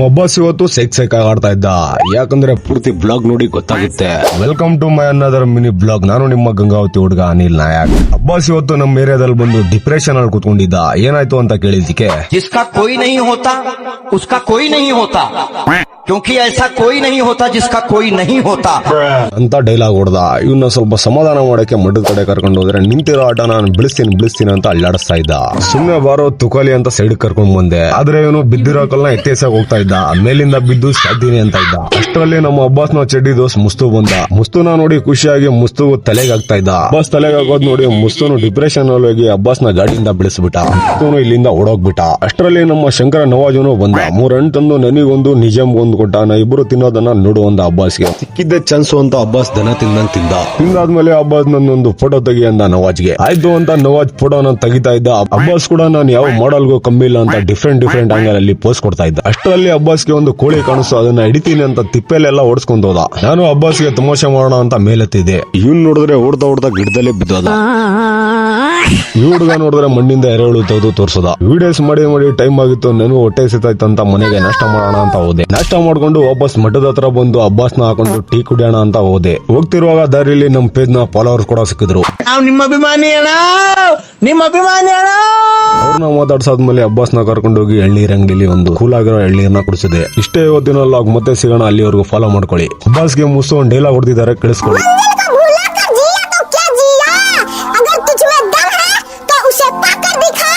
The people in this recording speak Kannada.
ನಮ್ಮ ಅಬ್ಬಾಸ್ ಇವತ್ತು ಸೆಕ್ ಆಡ್ತಾ ಇದ್ದ, ಯಾಕಂದ್ರೆ ಪೂರ್ತಿ ಬ್ಲಾಗ್ ನೋಡಿ ಗೊತ್ತಾಗುತ್ತೆ. Welcome to my another mini blog. ನಾನು ನಿಮ್ಮ ಗಂಗಾವತಿ ಹುಡುಗ ಅನಿಲ್ ನಾಯಕ್. ಅಬ್ಬಾಸ್ ಇವತ್ತು ನಮ್ಮ ಏರಿಯಾದಲ್ಲಿ ಬಂದು ಡಿಪ್ರೆಷನ್ ಅಲ್ಲಿ ಕುತ್ಕೊಂಡಿದ್ದ. ಏನಾಯ್ತು ಅಂತ ಕೇಳಿದಕ್ಕೆ, जिसका कोई नहीं होता उसका कोई नहीं होता, क्योंकि ऐसा कोई नहीं होता जिसका कोई नहीं होता ಅಂತ ಡೈಲಾಗ್ ಹೊಡೆದ. ಇವನ್ನ ಸ್ವಲ್ಪ ಸಮಾಧಾನ ಮಾಡಕ್ಕೆ ಮಠದ ಕಡೆ ಕರ್ಕೊಂಡು ಹೋದ್ರೆ, ನಿಂತಿರೋ ಆಟ ನಾನು ಬಿಳಿಸ್ತೀನಿ ಅಂತ ಅಲ್ಲಾಡಿಸ್ತಾ ಇದ್ದ. ಸುಮ್ನೆ ಬಾರೋ ತುಕಾಲಿ ಅಂತ ಸೈಡ್ ಕರ್ಕೊಂಡ್ ಬಂದೆ. ಆದ್ರೆ ಇವನು ಬಿದ್ದಿರೋ ಕಲ್ನ ಎತ್ತೇಸಕ್ ಹೋಗ್ತಾ ಇದ್ದ. ಮೇಲಿಂದ ಬಿದ್ದು ಸಾಯ್ತೀನಿ ಅಂತ ಇದ್ದ. ಅಷ್ಟರಲ್ಲಿ ನಮ್ಮ ಅಬ್ಬಾಸ್ನ ಚಡ್ಡಿ ದೋಸ್ ಮುಸ್ತು ಬಂದ. ಮುಸ್ತುನ ನೋಡಿ ಖುಷಿಯಾಗಿ ಮುಸ್ತು ತಲೆಗೆ ಆಗ್ತಾ ಇದ್ದ. ಅಬ್ಬಾಸ್ ತಲೆಗೆ ಆಗೋದ್ ನೋಡಿ ಮುಸ್ತುನು ಡಿಪ್ರೆಷನ್ ಅಲ್ಲಿ ಹೋಗಿ ಅಬ್ಬಾಸ್ನ ಗಾಡಿಯಿಂದ ಬಿಡಿಸ್ಬಿಟ್ಟ. ಮುಸ್ತುನು ಇಲ್ಲಿಂದ ಓಡೋಗ್ಬಿಟ್ಟ. ಅಷ್ಟರಲ್ಲಿ ನಮ್ಮ ಶಂಕರ ನವಾಜನು ಬಂದ. 3 ಹಣ್ಣು ತಂದು ನನಗೊಂದು ನಿಜಮ್ಗೊಂದು ಕೊಟ್ಟ. ನಾ ಇಬ್ರು ತಿನ್ನೋದನ್ನ ನೋಡು ಅಂದ ಅಬ್ಬಾಸ್ಗೆ. ಸಿಕ್ಕಿದ್ದೆ ಚಾನ್ಸು ಅಂತ ಅಬ್ಬಾಸ್ ದನ ತಿಂದಾದ್ಮೇಲೆ ಅಬ್ಬಾಸ್ ನನ್ನೊಂದು ಫೋಟೋ ತೆಗಿ ಅಂದ ನವಾಜ್ಗೆ. ಆಯ್ತು ಅಂತ ನವಾಜ್ ಫೋಟೋನ ತೆಗಿತಾ ಇದ್ದ. ಅಬ್ಬಾಸ್ ಕೂಡ ನಾನು ಯಾವ ಮಾಡಲ್ಗೂ ಕಮ್ಮಿ ಇಲ್ಲ ಅಂತ ಡಿಫ್ರೆಂಟ್ ಆಂಗಲ್ ಅಲ್ಲಿ ಪೋಸ್ ಕೊಡ್ತಾ ಇದ್ದ. ಅಷ್ಟರಲ್ಲಿ ಅಬ್ಬಾಸ್ಗೆ ಒಂದು ಕೋಳಿ ಕಾಣಿಸ್ತು. ಅದನ್ನ ಹಿಡಿತೀನಿ ಅಂತ ತಿಪ್ಪೆಲೆಲ್ಲ ಓಡಿಸ್ಕೊಂಡ್ ಹೋದ. ನಾನು ಅಬ್ಬಾಸ್ಗೆ ತಮಾಷೆ ಮಾಡೋಣ ಅಂತ ಮೇಲೆತ್ತಿದ್ದೆ. ಇವ್ನ್ ನೋಡಿದ್ರೆ ಓಡ್ತಾ ಗಿಡದಲ್ಲೇ ಬಿದ್ದೋದ. ಈ ಹುಡುಗ ನೋಡಿದ್ರೆ ಮಣ್ಣಿಂದ ಎರೆಹುಳು ತೆಗೆದು ತೋರ್ಸದ. ವಿಡಿಯೋಸ್ ಮಾಡಿ ಟೈಮ್ ಆಗಿತ್ತು. ನಾನು ಹೊಟ್ಟೆ ಸಿತಾಯ್ತಂತ ಮನೆಗೆ ನಾಷ್ಟ ಮಾಡೋಣ ಅಂತ ಹೋದೆ. ನಾಷ್ಟ ಮಾಡ್ಕೊಂಡು ವಾಪಸ್ ಮಠದ ಹತ್ರ ಬಂದು ಅಬ್ಬಾಸ್ನ ಹಾಕೊಂಡು ಟೀ ಕುಡಿಯೋಣ ಅಂತ ಹೋದೆ. ಹೋಗ್ತಿರುವಾಗ ದಾರಿಲಿ ನಮ್ ಪೇಜ್ ನ ಫಾಲೋವರ್ಸ್ ಕೂಡ ಸಿಕ್ಕಿದ್ರು. ನಿಮ್ಮ ಅಭಿಮಾನಿ ಅವ್ರನ್ನ ಮಾತಾಡ್ಸಾದ್ಮೇಲೆ ಅಬ್ಬಾಸ್ನ ಕರ್ಕೊಂಡು ಹೋಗಿ ಎಳ್ನೀರ್ ಅಂಗಡಿಲಿ ಒಂದು ಕೂಲ್ ಆಗಿರೋ ಎಳ್ನೀರ್ನ ಕುಡಿಸಿದೆ. ಇಷ್ಟೇ ಇವತ್ತಿನ ಲಾಗ್. ಮತ್ತೆ ಸಿಗೋಣ. ಅಲ್ಲಿವರೆಗೂ ಫಾಲೋ ಮಾಡ್ಕೊಳ್ಳಿ. ಅಬ್ಬಾಸ್ಗೆ ಮುಸ್ಸು ಒಂದು ಡೈಲಾಗ್ ಹೊಡೆದಿದ್ದಾರೆ, ಕೇಳಿಸ್ಕೊಳ್ಳಿ. अगर तुझ में दम है तो उसे पाकर दिखा।